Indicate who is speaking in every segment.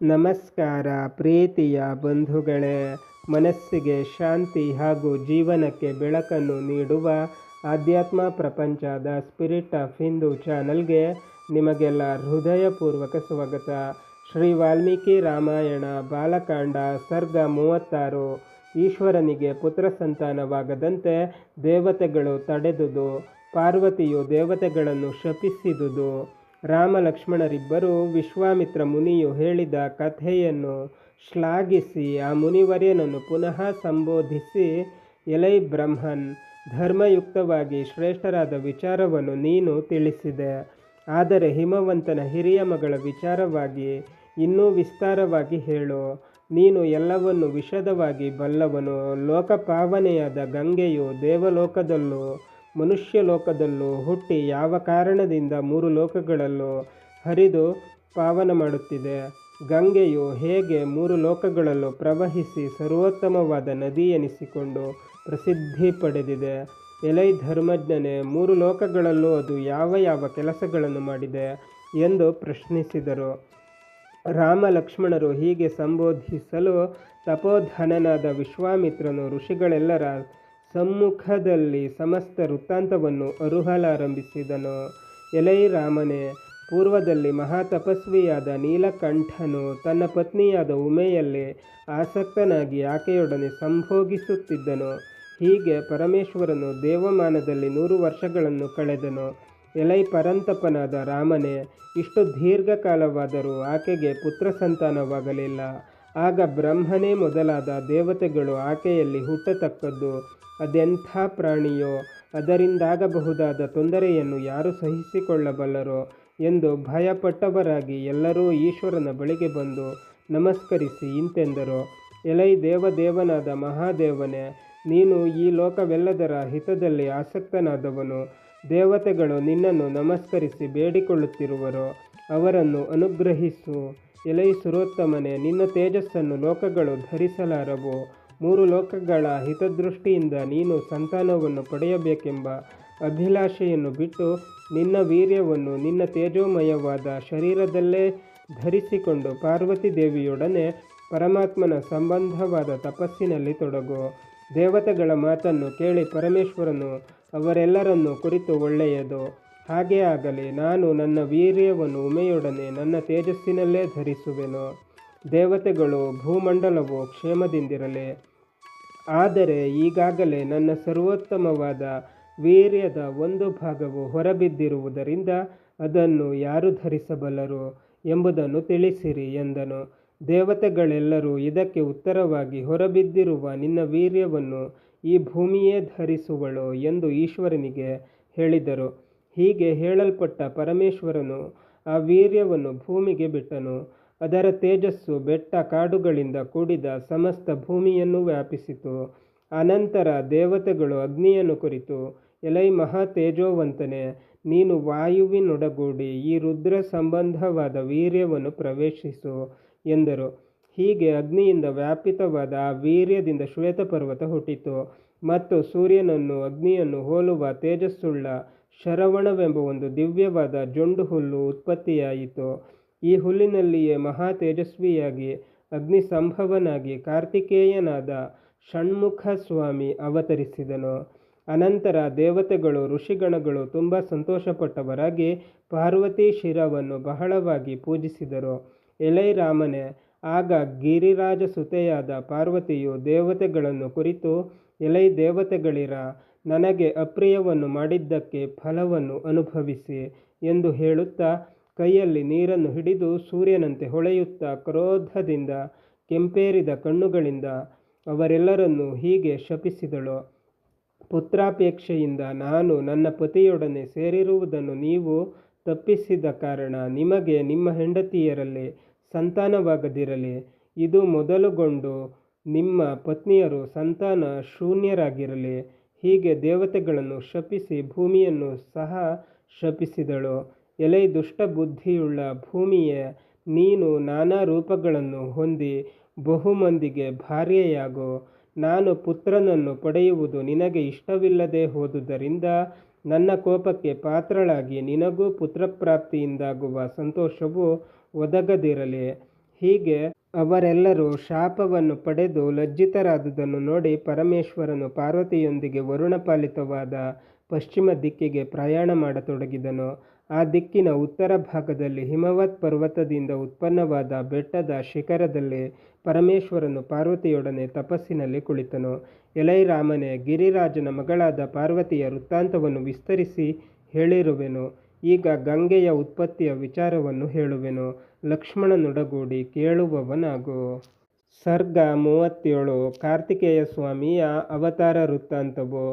Speaker 1: ನಮಸ್ಕಾರ ಪ್ರೀತಿಯ ಬಂಧುಗಳೇ, ಮನಸ್ಸಿಗೆ ಶಾಂತಿ ಹಾಗೂ ಜೀವನಕ್ಕೆ ಬೆಳಕನ್ನು ನೀಡುವ ಆಧ್ಯಾತ್ಮ ಪ್ರಪಂಚ ದ ಸ್ಪಿರಿಟ್ ಆಫ್ ಹಿಂದೂ ಚಾನಲ್ಗೆ ನಿಮಗೆಲ್ಲ ಹೃದಯಪೂರ್ವಕ ಸ್ವಾಗತ. ಶ್ರೀ ವಾಲ್ಮೀಕಿ ರಾಮಾಯಣ ಬಾಲಕಾಂಡ ಸರ್ಗ 36. ಈಶ್ವರನಿಗೆ ಪುತ್ರ ಸಂತಾನವಾಗದಂತೆ ದೇವತೆಗಳು ತಡೆದುದು, ಪಾರ್ವತಿಯು ದೇವತೆಗಳನ್ನು ಶಪಿಸಿದುದು. ರಾಮ ಲಕ್ಷ್ಮಣರಿಬ್ಬರು ವಿಶ್ವಾಮಿತ್ರ ಮುನಿಯು ಹೇಳಿದ ಕಥೆಯನ್ನು ಶ್ಲಾಘಿಸಿ ಆ ಮುನಿವರ್ಯನನ್ನು ಪುನಃ ಸಂಬೋಧಿಸಿ, ಎಲೈ ಬ್ರಹ್ಮನ್, ಧರ್ಮಯುಕ್ತವಾಗಿ ಶ್ರೇಷ್ಠರಾದ ವಿಚಾರವನ್ನು ನೀನು ತಿಳಿಸಿದೆ. ಆದರೆ ಹಿಮವಂತನ ಹಿರಿಯ ಮಗಳ ವಿಚಾರವಾಗಿ ಇನ್ನೂ ವಿಸ್ತಾರವಾಗಿ ಹೇಳು. ನೀನು ಎಲ್ಲವನ್ನು ವಿಶದವಾಗಿ ಬಲ್ಲವನು. ಲೋಕಪಾವನೆಯಾದ ಗಂಗೆಯು ದೇವಲೋಕದಲ್ಲೂ ಮನುಷ್ಯ ಲೋಕದಲ್ಲೂ ಹುಟ್ಟಿ ಯಾವ ಕಾರಣದಿಂದ 3 ಲೋಕಗಳಲ್ಲೂ ಹರಿದು ಪಾವನ ಮಾಡುತ್ತಿದೆ. ಗಂಗೆಯು ಹೇಗೆ 3 ಲೋಕಗಳಲ್ಲೂ ಪ್ರವಹಿಸಿ ಸರ್ವೋತ್ತಮವಾದ ನದಿ ಎನಿಸಿಕೊಂಡು ಪ್ರಸಿದ್ಧಿ ಪಡೆದಿದೆ. ಎಲೈ ಧರ್ಮಜ್ಞನೇ, 3 ಲೋಕಗಳಲ್ಲೂ ಅದು ಯಾವ ಯಾವ ಕೆಲಸಗಳನ್ನು ಮಾಡಿದೆ ಎಂದು ಪ್ರಶ್ನಿಸಿದರು. ರಾಮ ಲಕ್ಷ್ಮಣರು ಹೀಗೆ ಸಂಬೋಧಿಸಲು ತಪೋಧನನಾದ ವಿಶ್ವಾಮಿತ್ರನು ಋಷಿಗಳೆಲ್ಲರ ಸಮ್ಮುಖದಲ್ಲಿ ಸಮಸ್ತ ವೃತ್ತಾಂತವನ್ನು ಅರುಹಲಾರಂಭಿಸಿದನು. ಎಲೈ ರಾಮನೇ, ಪೂರ್ವದಲ್ಲಿ ಮಹಾತಪಸ್ವಿಯಾದ ನೀಲಕಂಠನು ತನ್ನ ಪತ್ನಿಯಾದ ಉಮೆಯಲ್ಲಿ ಆಸಕ್ತನಾಗಿ ಆಕೆಯೊಡನೆ ಸಂಭೋಗಿಸುತ್ತಿದ್ದನು. ಹೀಗೆ ಪರಮೇಶ್ವರನು ದೇವಮಾನದಲ್ಲಿ 100 ವರ್ಷಗಳನ್ನು ಕಳೆದನು. ಎಲೈ ಪರಂತಪನಾದ ರಾಮನೇ, ಇಷ್ಟು ದೀರ್ಘಕಾಲವಾದರೂ ಆಕೆಗೆ ಪುತ್ರ ಸಂತಾನವಾಗಲಿಲ್ಲ. ಆಗ ಬ್ರಹ್ಮನೇ ಮೊದಲಾದ ದೇವತೆಗಳು ಆಕೆಯಲ್ಲಿ ಹುಟ್ಟತಕ್ಕದ್ದು ಅದೆಂಥ ಪ್ರಾಣಿಯೋ, ಅದರಿಂದಾಗಬಹುದಾದ ತೊಂದರೆಯನ್ನು ಯಾರು ಸಹಿಸಿಕೊಳ್ಳಬಲ್ಲರೋ ಎಂದು ಭಯಪಟ್ಟವರಾಗಿ ಎಲ್ಲರೂ ಈಶ್ವರನ ಬಳಿಗೆ ಬಂದು ನಮಸ್ಕರಿಸಿ ಇಂತೆಂದರು. ಎಲೈ ದೇವದೇವನಾದ ಮಹಾದೇವನೇ, ನೀನು ಈ ಲೋಕವೆಲ್ಲದರ ಹಿತದಲ್ಲಿ ಆಸಕ್ತನಾದವನು. ದೇವತೆಗಳು ನಿನ್ನನ್ನು ನಮಸ್ಕರಿಸಿ ಬೇಡಿಕೊಳ್ಳುತ್ತಿರುವರು, ಅವರನ್ನು ಅನುಗ್ರಹಿಸು. ಎಲೈ ಸುರೋತ್ತಮನೇ, ನಿನ್ನ ತೇಜಸ್ಸನ್ನು ಲೋಕಗಳು ಧರಿಸಲಾರವು. 3 ಲೋಕಗಳ ಹಿತದೃಷ್ಟಿಯಿಂದ ನೀನು ಸಂತಾನವನ್ನು ಪಡೆಯಬೇಕೆಂಬ ಅಭಿಲಾಷೆಯನ್ನು ಬಿಟ್ಟು ನಿನ್ನ ವೀರ್ಯವನ್ನು ನಿನ್ನ ತೇಜೋಮಯವಾದ ಶರೀರದಲ್ಲೇ ಧರಿಸಿಕೊಂಡು ಪಾರ್ವತಿ ದೇವಿಯೊಡನೆ ಪರಮಾತ್ಮನ ಸಂಬಂಧವಾದ ತಪಸ್ಸಿನಲ್ಲಿ ತೊಡಗು. ದೇವತೆಗಳ ಮಾತನ್ನು ಕೇಳಿ ಪರಮೇಶ್ವರನು ಅವರೆಲ್ಲರನ್ನು ಕುರಿತು ಒಳ್ಳೆಯದು, ಹಾಗೇ ಆಗಲಿ. ನಾನು ನನ್ನ ವೀರ್ಯವನ್ನು ಉಮೆಯೊಡನೆ ನನ್ನ ತೇಜಸ್ಸಿನಲ್ಲೇ ಧರಿಸುವೆನು. ದೇವತೆಗಳು ಭೂಮಂಡಲವು ಕ್ಷೇಮದಿಂದಿರಲಿ. ಆದರೆ ಈಗಾಗಲೇ ನನ್ನ ಸರ್ವೋತ್ತಮವಾದ ವೀರ್ಯದ ಒಂದು ಭಾಗವು ಹೊರಬಿದ್ದಿರುವುದರಿಂದ ಅದನ್ನು ಯಾರು ಧರಿಸಬಲ್ಲರು ಎಂಬುದನ್ನು ತಿಳಿಸಿರಿ ಎಂದನು. ದೇವತೆಗಳೆಲ್ಲರೂ ಇದಕ್ಕೆ ಉತ್ತರವಾಗಿ, ಹೊರಬಿದ್ದಿರುವ ನಿನ್ನ ವೀರ್ಯವನ್ನು ಈ ಭೂಮಿಯೇ ಧರಿಸುವಳು ಎಂದು ಈಶ್ವರನಿಗೆ ಹೇಳಿದರು. ಹೀಗೆ ಹೇಳಲ್ಪಟ್ಟ ಪರಮೇಶ್ವರನು ಆ ವೀರ್ಯವನ್ನು ಭೂಮಿಗೆ ಬಿಟ್ಟನು. ಅದರ ತೇಜಸ್ಸು ಬೆಟ್ಟ ಕಾಡುಗಳಿಂದ ಕೂಡಿದ ಸಮಸ್ತ ಭೂಮಿಯನ್ನು ವ್ಯಾಪಿಸಿತು. ಅನಂತರ ದೇವತೆಗಳು ಅಗ್ನಿಯನ್ನು ಕುರಿತು, ಎಲೈ ಮಹಾ ತೇಜೋವಂತನೇ, ನೀನು ವಾಯುವಿನೊಡಗೂಡಿ ಈ ರುದ್ರ ಸಂಬಂಧವಾದ ವೀರ್ಯವನ್ನು ಪ್ರವೇಶಿಸು ಎಂದರು. ಹೀಗೆ ಅಗ್ನಿಯಿಂದ ವ್ಯಾಪಿತವಾದ ಆ ವೀರ್ಯದಿಂದ ಶ್ವೇತಪರ್ವತ ಹುಟ್ಟಿತು ಮತ್ತು ಸೂರ್ಯನನ್ನು ಅಗ್ನಿಯನ್ನು ಹೋಲುವ ತೇಜಸ್ಸುಳ್ಳ ಶರವಣವೆಂಬ ಒಂದು ದಿವ್ಯವಾದ ಜೊಂಡು ಹುಲ್ಲು ಉತ್ಪತ್ತಿಯಾಯಿತು. ಈ ಹುಲ್ಲಿನಲ್ಲಿಯೇ ಮಹಾ ತೇಜಸ್ವಿಯಾಗಿ ಅಗ್ನಿ ಸಂಭವನಾಗಿ ಕಾರ್ತಿಕೇಯನಾದ ಷಣ್ಮುಖ ಸ್ವಾಮಿ ಅವತರಿಸಿದನು. ಅನಂತರ ದೇವತೆಗಳು ಋಷಿಗಣಗಳು ತುಂಬ ಸಂತೋಷಪಟ್ಟವರಾಗಿ ಪಾರ್ವತಿ ಶಿರವನ್ನು ಬಹಳವಾಗಿ ಪೂಜಿಸಿದರು. ಎಲೈ ರಾಮನೇ, ಆಗ ಗಿರಿರಾಜ ಸುತೆಯಾದ ಪಾರ್ವತಿಯು ದೇವತೆಗಳನ್ನು ಕುರಿತು, ಎಲೈ ದೇವತೆಗಳಿರ, ನನಗೆ ಅಪ್ರಿಯವನ್ನು ಮಾಡಿದ್ದಕ್ಕೆ ಫಲವನ್ನು ಅನುಭವಿಸಿ ಎಂದು ಹೇಳುತ್ತಾ ಕೈಯಲ್ಲಿ ನೀರನ್ನು ಹಿಡಿದು ಸೂರ್ಯನಂತೆ ಹೊಳೆಯುತ್ತಾ ಕ್ರೋಧದಿಂದ ಕೆಂಪೇರಿದ ಕಣ್ಣುಗಳಿಂದ ಅವರೆಲ್ಲರನ್ನೂ ಹೀಗೆ ಶಪಿಸಿದಳು. ಪುತ್ರಾಪೇಕ್ಷೆಯಿಂದ ನಾನು ನನ್ನ ಪತಿಯೊಡನೆ ಸೇರಿರುವುದನ್ನು ನೀವು ತಪ್ಪಿಸಿದ ಕಾರಣ ನಿಮಗೆ ನಿಮ್ಮ ಹೆಂಡತಿಯರಲ್ಲಿ ಸಂತಾನವಾಗದಿರಲಿ. ಇದು ಮೊದಲುಗೊಂಡು ನಿಮ್ಮ ಪತ್ನಿಯರು ಸಂತಾನ ಶೂನ್ಯರಾಗಿರಲಿ. ಹೀಗೆ ದೇವತೆಗಳನ್ನು ಶಪಿಸಿ ಭೂಮಿಯನ್ನು ಸಹ ಶಪಿಸಿದಳು. ಎಲೈ ದುಷ್ಟ ಬುದ್ಧಿಯುಳ್ಳ ಭೂಮಿಯೇ, ನೀನು ನಾನಾ ರೂಪಗಳನ್ನು ಹೊಂದಿ ಬಹುಮಂದಿಗೆ ಭಾರ್ಯೆಯಾಗು. ನಾನು ಪುತ್ರನನ್ನು ಪಡೆಯುವುದು ನಿನಗೆ ಇಷ್ಟವಿಲ್ಲದೆ ಹೋದುದರಿಂದ ನನ್ನ ಕೋಪಕ್ಕೆ ಪಾತ್ರಳಾಗಿ ನಿನಗೂ ಪುತ್ರಪ್ರಾಪ್ತಿಯಿಂದಾಗುವ ಸಂತೋಷವು ಒದಗದಿರಲಿ. ಹೀಗೆ ಅವರೆಲ್ಲರೂ ಶಾಪವನ್ನು ಪಡೆದು ಲಜ್ಜಿತರಾದುದನ್ನು ನೋಡಿ ಪರಮೇಶ್ವರನು ಪಾರ್ವತಿಯೊಂದಿಗೆ ವರುಣಪಾಲಿತವಾದ ಪಶ್ಚಿಮ ದಿಕ್ಕಿಗೆ ಪ್ರಯಾಣ ಮಾಡತೊಡಗಿದನು. ಆ ದಿಕ್ಕಿನ ಉತ್ತರ ಭಾಗದಲ್ಲಿ ಹಿಮವತ್ ಪರ್ವತದಿಂದ ಉತ್ಪನ್ನವಾದ ಬೆಟ್ಟದ ಶಿಖರದಲ್ಲಿ ಪರಮೇಶ್ವರನು ಪಾರ್ವತಿಯೊಡನೆ ತಪಸ್ಸಿನಲ್ಲಿ ಕುಳಿತನು. ಎಲೈ ರಾಮನೇ, ಗಿರಿರಾಜನ ಮಗಳಾದ ಪಾರ್ವತಿಯ ವೃತ್ತಾಂತವನ್ನು ವಿಸ್ತರಿಸಿ ಹೇಳಿರುವೆನು. ಈಗ ಗಂಗೆಯ ಉತ್ಪತ್ತಿಯ ವಿಚಾರವನ್ನು ಹೇಳುವೆನು. ಲಕ್ಷ್ಮಣನೊಡಗೂಡಿ ಕೇಳುವವನಾಗು. ಸರ್ಗ 37. ಕಾರ್ತಿಕೇಯ ಸ್ವಾಮಿಯ ಅವತಾರ ವೃತ್ತಾಂತವು.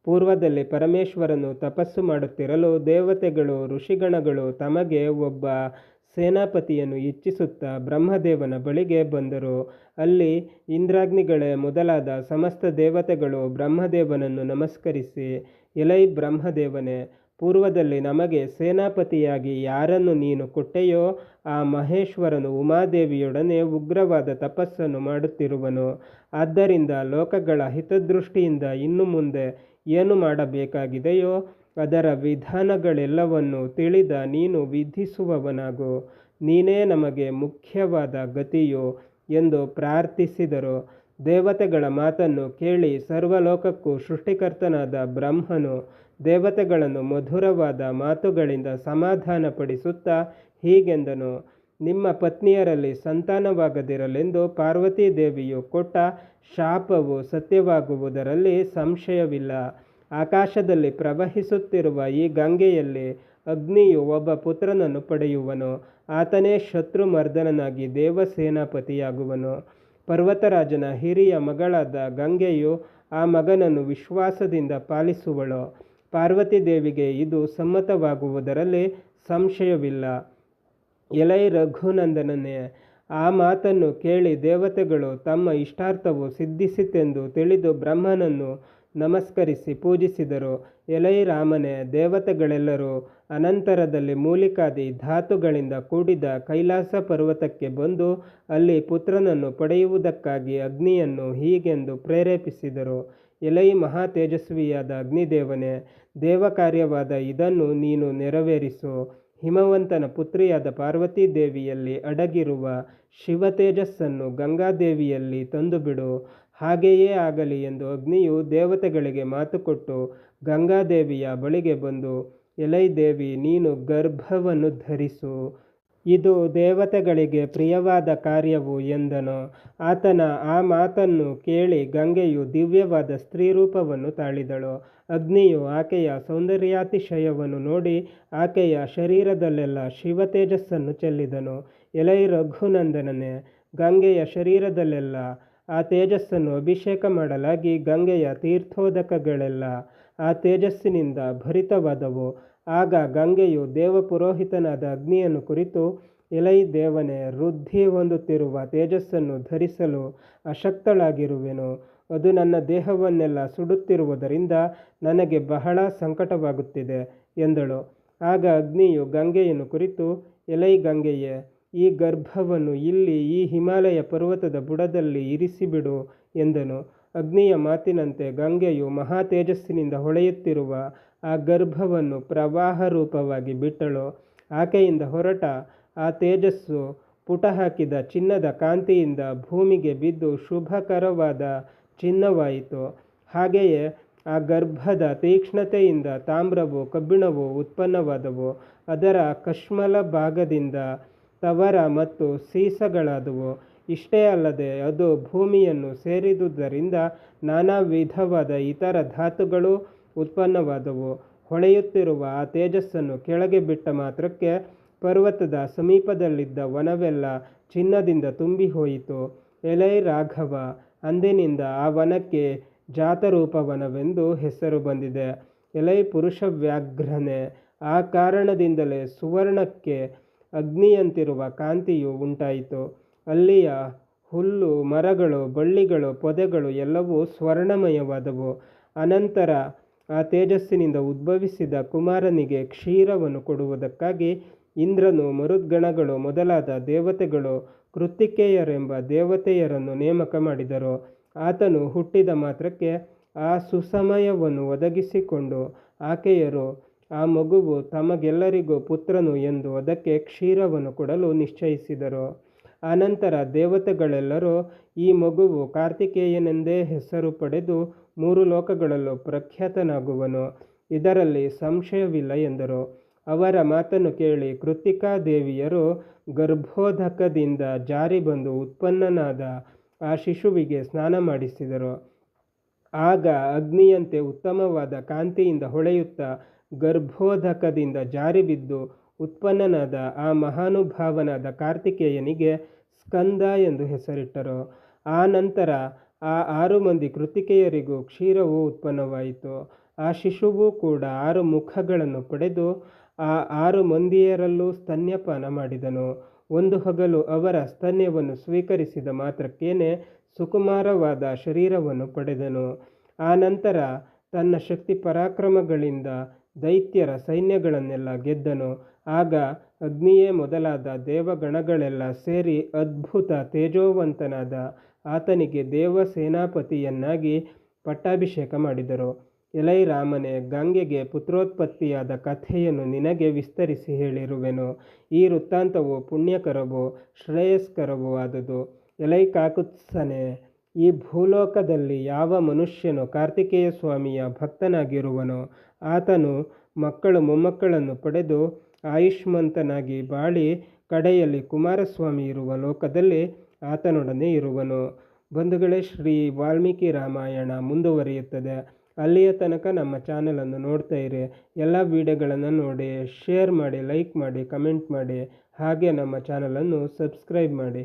Speaker 1: ಪೂರ್ವದಲ್ಲಿ ಪರಮೇಶ್ವರನು ತಪಸ್ಸು ಮಾಡುತ್ತಿರಲು ದೇವತೆಗಳು ಋಷಿಗಣಗಳು ತಮಗೆ ಒಬ್ಬ ಸೇನಾಪತಿಯನ್ನು ಇಚ್ಛಿಸುತ್ತಾ ಬ್ರಹ್ಮದೇವನ ಬಳಿಗೆ ಬಂದರು. ಅಲ್ಲಿ ಇಂದ್ರಾಗ್ನಿಗಳೇ ಮೊದಲಾದ ಸಮಸ್ತ ದೇವತೆಗಳು ಬ್ರಹ್ಮದೇವನನ್ನು ನಮಸ್ಕರಿಸಿ, ಎಲೈ ಬ್ರಹ್ಮದೇವನೇ, ಪೂರ್ವದಲ್ಲಿ ನಮಗೆ ಸೇನಾಪತಿಯಾಗಿ ಯಾರನ್ನು ನೀನು ಕೊಟ್ಟೆಯೋ ಆ ಮಹೇಶ್ವರನು ಉಮಾದೇವಿಯೊಡನೆ ಉಗ್ರವಾದ ತಪಸ್ಸನ್ನು ಮಾಡುತ್ತಿರುವನು. ಆದ್ದರಿಂದ ಲೋಕಗಳ ಹಿತದೃಷ್ಟಿಯಿಂದ ಇನ್ನು ಮುಂದೆ ಏನು ಮಾಡಬೇಕಾಗಿದೆಯೋ ಅದರ ವಿಧಾನಗಳೆಲ್ಲವನ್ನು ತಿಳಿದ ನೀನು ವಿಧಿಸುವವನಾಗು. ನೀನೇ ನಮಗೆ ಮುಖ್ಯವಾದ ಗತಿಯು ಎಂದು ಪ್ರಾರ್ಥಿಸಿದರು. ದೇವತೆಗಳ ಮಾತನ್ನು ಕೇಳಿ ಸರ್ವಲೋಕಕ್ಕೂ ಸೃಷ್ಟಿಕರ್ತನಾದ ಬ್ರಹ್ಮನು ದೇವತೆಗಳನ್ನು ಮಧುರವಾದ ಮಾತುಗಳಿಂದ ಸಮಾಧಾನಪಡಿಸುತ್ತಾ ಹೀಗೆಂದನು. ನಿಮ್ಮ ಪತ್ನಿಯರಲ್ಲಿ ಸಂತಾನವಾಗದಿರಲೆಂದು ಪಾರ್ವತೀ ದೇವಿಯು ಕೊಟ್ಟ ಶಾಪವು ಸತ್ಯವಾಗುವುದರಲ್ಲಿ ಸಂಶಯವಿಲ್ಲ. ಆಕಾಶದಲ್ಲಿ ಪ್ರವಹಿಸುತ್ತಿರುವ ಈ ಗಂಗೆಯಲ್ಲಿ ಅಗ್ನಿಯು ಒಬ್ಬ ಪುತ್ರನನ್ನು ಪಡೆಯುವನು. ಆತನೇ ಶತ್ರುಮರ್ದನನಾಗಿ ದೇವಸೇನಾಪತಿಯಾಗುವನು. ಪರ್ವತರಾಜನ ಹಿರಿಯ ಮಗಳಾದ ಗಂಗೆಯು ಆ ಮಗನನ್ನು ವಿಶ್ವಾಸದಿಂದ ಪಾಲಿಸುವಳು. ಪಾರ್ವತಿ ದೇವಿಗೆ ಇದು ಸಮ್ಮತವಾಗುವುದರಲ್ಲಿ ಸಂಶಯವಿಲ್ಲ. ಎಲೈ ರಘುನಂದನನೇ, ಆ ಮಾತನ್ನು ಕೇಳಿ ದೇವತೆಗಳು ತಮ್ಮ ಇಷ್ಟಾರ್ಥವು ಸಿದ್ಧಿಸಿತೆಂದು ತಿಳಿದು ಬ್ರಹ್ಮನನ್ನು ನಮಸ್ಕರಿಸಿ ಪೂಜಿಸಿದರು. ಎಲೈ ರಾಮನೇ, ದೇವತೆಗಳೆಲ್ಲರೂ ಅನಂತರದಲ್ಲಿ ಮೂಲಿಕಾದಿ ಧಾತುಗಳಿಂದ ಕೂಡಿದ ಕೈಲಾಸ ಪರ್ವತಕ್ಕೆ ಬಂದು ಅಲ್ಲಿ ಪುತ್ರನನ್ನು ಪಡೆಯುವುದಕ್ಕಾಗಿ ಅಗ್ನಿಯನ್ನು ಹೀಗೆಂದು ಪ್ರೇರೇಪಿಸಿದರು. ಎಲೈ ಮಹಾ ತೇಜಸ್ವಿಯಾದ ಅಗ್ನಿದೇವನೇ, ದೇವಕಾರ್ಯವಾದ ಇದನ್ನು ನೀನು ನೆರವೇರಿಸು. ಹಿಮವಂತನ ಪುತ್ರಿಯಾದ ಪಾರ್ವತೀ ದೇವಿಯಲ್ಲಿ ಅಡಗಿರುವ ಶಿವತೇಜಸ್ಸನ್ನು ಗಂಗಾದೇವಿಯಲ್ಲಿ ತಂದುಬಿಡು. ಹಾಗೆಯೇ ಆಗಲಿ ಎಂದು ಅಗ್ನಿಯು ದೇವತೆಗಳಿಗೆ ಮಾತುಕೊಟ್ಟು ಗಂಗಾದೇವಿಯ ಬಳಿಗೆ ಬಂದು, ಎಲೈ ದೇವಿ, ನೀನು ಗರ್ಭವನ್ನು ಧರಿಸು. ಇದು ದೇವತೆಗಳಿಗೆ ಪ್ರಿಯವಾದ ಕಾರ್ಯವು ಎಂದನು. ಆತನ ಆ ಮಾತನ್ನು ಕೇಳಿ ಗಂಗೆಯು ದಿವ್ಯವಾದ ಸ್ತ್ರೀರೂಪವನ್ನು ತಾಳಿದಳು. ಅಗ್ನಿಯು ಆಕೆಯ ಸೌಂದರ್ಯಾತಿಶಯವನ್ನು ನೋಡಿ ಆಕೆಯ ಶರೀರದಲ್ಲೆಲ್ಲ ಶಿವತೇಜಸ್ಸನ್ನು ಚೆಲ್ಲಿದನು. ಎಲೈ ರಘುನಂದನನೇ, ಗಂಗೆಯ ಶರೀರದಲ್ಲೆಲ್ಲ ಆ ತೇಜಸ್ಸನ್ನು ಅಭಿಷೇಕ ಮಾಡಲಾಗಿ ಗಂಗೆಯ ತೀರ್ಥೋದಕಗಳೆಲ್ಲ ಆ ತೇಜಸ್ಸಿನಿಂದ ಭರಿತವಾದವು. ಆಗ ಗಂಗೆಯು ದೇವಪುರೋಹಿತನಾದ ಅಗ್ನಿಯನ್ನು ಕುರಿತು, ಎಲೈ ದೇವನೇ, ವೃದ್ಧಿ ಹೊಂದುತ್ತಿರುವ ತೇಜಸ್ಸನ್ನು ಧರಿಸಲು ಅಶಕ್ತಳಾಗಿರುವೆನು. ಅದು ನನ್ನ ದೇಹವನ್ನೆಲ್ಲ ಸುಡುತ್ತಿರುವುದರಿಂದ ನನಗೆ ಬಹಳ ಸಂಕಟವಾಗುತ್ತಿದೆ ಎಂದಳು. ಆಗ ಅಗ್ನಿಯು ಗಂಗೆಯನ್ನು ಕುರಿತು, ಎಲೈ ಗಂಗೆಯೇ, ಈ ಗರ್ಭವನ್ನು ಇಲ್ಲಿ ಈ ಹಿಮಾಲಯ ಪರ್ವತದ ಬುಡದಲ್ಲಿ ಇರಿಸಿಬಿಡು ಎಂದನು. ಅಗ್ನಿಯ ಮಾತಿನಂತೆ ಗಂಗೆಯು ಮಹಾ ತೇಜಸ್ಸಿನಿಂದ ಹೊಳೆಯುತ್ತಿರುವ ಆ ಗರ್ಭವನ್ನು ಪ್ರವಾಹ ರೂಪವಾಗಿ ಬಿಟ್ಟಳು. ಆಕೆಯಿಂದ ಹೊರಟ ಆ ತೇಜಸ್ಸು ಪುಟ ಹಾಕಿದ ಚಿನ್ನದ ಕಾಂತಿಯಿಂದ ಭೂಮಿಗೆ ಬಿದ್ದು ಶುಭಕರವಾದ ಚಿನ್ನವಾಯಿತು. ಹಾಗೆಯೇ ಆ ಗರ್ಭದ ತೀಕ್ಷ್ಣತೆಯಿಂದ ತಾಮ್ರವು ಕಬ್ಬಿಣವು ಉತ್ಪನ್ನವಾದವು. ಅದರ ಕಶ್ಮಲ ಭಾಗದಿಂದ ತವರ ಮತ್ತು ಸೀಸಗಳಾದವು. ಇಷ್ಟೇ ಅಲ್ಲದೆ ಅದು ಭೂಮಿಯನ್ನು ಸೇರಿದುದರಿಂದ ನಾನಾ ವಿಧವಾದ ಇತರ ಧಾತುಗಳು ಉತ್ಪನ್ನವಾದವು. ಹೊಳೆಯುತ್ತಿರುವ ಆ ತೇಜಸ್ಸನ್ನು ಕೆಳಗೆ ಬಿಟ್ಟ ಮಾತ್ರಕ್ಕೆ ಪರ್ವತದ ಸಮೀಪದಲ್ಲಿದ್ದ ವನವೆಲ್ಲ ಚಿನ್ನದಿಂದ ತುಂಬಿ ಹೋಯಿತು. ಎಲೈ ರಾಘವ, ಅಂದಿನಿಂದ ಆ ವನಕ್ಕೆ ಜಾತರೂಪವನವೆಂದು ಹೆಸರು ಬಂದಿದೆ. ಎಲೈ ಪುರುಷವ್ಯಾಘ್ರನೇ, ಆ ಕಾರಣದಿಂದಲೇ ಸುವರ್ಣಕ್ಕೆ ಅಗ್ನಿಯಂತಿರುವ ಕಾಂತಿಯು ಉಂಟಾಯಿತು. ಅಲ್ಲಿಯ ಹುಲ್ಲು, ಮರಗಳು, ಬಳ್ಳಿಗಳು, ಪೊದೆಗಳು ಎಲ್ಲವೂ ಸ್ವರ್ಣಮಯವಾದವು. ಅನಂತರ ಆ ತೇಜಸ್ಸಿನಿಂದ ಉದ್ಭವಿಸಿದ ಕುಮಾರನಿಗೆ ಕ್ಷೀರವನ್ನು ಕೊಡುವುದಕ್ಕಾಗಿ ಇಂದ್ರನು, ಮರುದ್ಗಣಗಳು ಮೊದಲಾದ ದೇವತೆಗಳು ಕೃತ್ತಿಕೇಯರೆಂಬ ದೇವತೆಯರನ್ನು ನೇಮಕ ಮಾಡಿದರು. ಆತನು ಹುಟ್ಟಿದ ಮಾತ್ರಕ್ಕೆ ಆ ಸುಸಮಯವನ್ನು ಒದಗಿಸಿಕೊಂಡು ಆಕೆಯರು ಆ ಮಗುವು ತಮಗೆಲ್ಲರಿಗೂ ಪುತ್ರನು ಎಂದು ಅದಕ್ಕೆ ಕ್ಷೀರವನ್ನು ಕೊಡಲು ನಿಶ್ಚಯಿಸಿದರು. ಆನಂತರ ದೇವತೆಗಳೆಲ್ಲರೂ ಈ ಮಗುವು ಕಾರ್ತಿಕೇಯನೆಂದೇ ಹೆಸರು ಪಡೆದು 3 ಲೋಕಗಳಲ್ಲೂ ಪ್ರಖ್ಯಾತನಾಗುವನು, ಇದರಲ್ಲಿ ಸಂಶಯವಿಲ್ಲ ಎಂದರು. ಅವರ ಮಾತನ್ನು ಕೇಳಿ ಕೃತ್ತಿಕಾ ದೇವಿಯರು ಗರ್ಭೋದಕದಿಂದ ಜಾರಿ ಬಂದು ಉತ್ಪನ್ನನಾದ ಆ ಶಿಶುವಿಗೆ ಸ್ನಾನ ಮಾಡಿಸಿದರು. ಆಗ ಅಗ್ನಿಯಂತೆ ಉತ್ತಮವಾದ ಕಾಂತಿಯಿಂದ ಹೊಳೆಯುತ್ತಾ ಗರ್ಭೋದಕದಿಂದ ಜಾರಿ ಬಿದ್ದು ಉತ್ಪನ್ನನಾದ ಆ ಮಹಾನುಭಾವನಾದ ಕಾರ್ತಿಕೇಯನಿಗೆ ಸ್ಕಂದ ಎಂದು ಹೆಸರಿಟ್ಟರು. ಆ ನಂತರ ಆ 6 ಮಂದಿ ಕೃತ್ತಿಕೆಯರಿಗೂ ಕ್ಷೀರವು ಉತ್ಪನ್ನವಾಯಿತು. ಆ ಶಿಶುವು ಕೂಡ 6 ಮುಖಗಳನ್ನು ಪಡೆದು ಆ 6 ಮಂದಿಯರಲ್ಲೂ ಸ್ತನ್ಯಪಾನ ಮಾಡಿದನು. ಒಂದು ಹಗಲು ಅವರ ಸ್ತನ್ಯವನ್ನು ಸ್ವೀಕರಿಸಿದ ಮಾತ್ರಕ್ಕೇನೆ ಸುಕುಮಾರವಾದ ಶರೀರವನ್ನು ಪಡೆದನು. ಆ ನಂತರ ತನ್ನ ಶಕ್ತಿ ಪರಾಕ್ರಮಗಳಿಂದ ದೈತ್ಯರ ಸೈನ್ಯಗಳನ್ನೆಲ್ಲ ಗೆದ್ದನು. ಆಗ ಅಗ್ನಿಯೇ ಮೊದಲಾದ ದೇವಗಣಗಳೆಲ್ಲ ಸೇರಿ ಅದ್ಭುತ ತೇಜೋವಂತನಾದ ಆತನಿಗೆ ದೇವ ಸೇನಾಪತಿಯನ್ನಾಗಿ ಪಟ್ಟಾಭಿಷೇಕ ಮಾಡಿದರು. ಎಲೈ ರಾಮನೇ, ಗಂಗೆಗೆ ಪುತ್ರೋತ್ಪತ್ತಿಯಾದ ಕಥೆಯನ್ನು ನಿನಗೆ ವಿಸ್ತರಿಸಿ ಹೇಳಿರುವೆನು. ಈ ವೃತ್ತಾಂತವು ಪುಣ್ಯಕರವೂ ಶ್ರೇಯಸ್ಕರವೂ ಆದುದು. ಎಲೈ ಕಾಕುತ್ಸನೇ, ಈ ಭೂಲೋಕದಲ್ಲಿ ಯಾವ ಮನುಷ್ಯನು ಕಾರ್ತಿಕೇಯ ಸ್ವಾಮಿಯ ಭಕ್ತನಾಗಿರುವನೋ ಆತನು ಮಕ್ಕಳು ಮೊಮ್ಮಕ್ಕಳನ್ನು ಪಡೆದು ಆಯುಷ್ಮಂತನಾಗಿ ಬಾಳಿ ಕಡೆಯಲ್ಲಿ ಕುಮಾರಸ್ವಾಮಿ ಇರುವ ಲೋಕದಲ್ಲಿ ಆತನೊಡನೆ ಇರುವನು. ಬಂಧುಗಳೇ, ಶ್ರೀ ವಾಲ್ಮೀಕಿ ರಾಮಾಯಣ ಮುಂದುವರಿಯುತ್ತದೆ. ಅಲ್ಲಿಯ ತನಕ ನಮ್ಮ ಚಾನಲನ್ನು ನೋಡ್ತಾ ಇರಿ. ಎಲ್ಲ ವಿಡಿಯೋಗಳನ್ನು ನೋಡಿ, ಶೇರ್ ಮಾಡಿ, ಲೈಕ್ ಮಾಡಿ, ಕಮೆಂಟ್ ಮಾಡಿ, ಹಾಗೆ ನಮ್ಮ ಚಾನಲನ್ನು ಸಬ್ಸ್ಕ್ರೈಬ್ ಮಾಡಿ.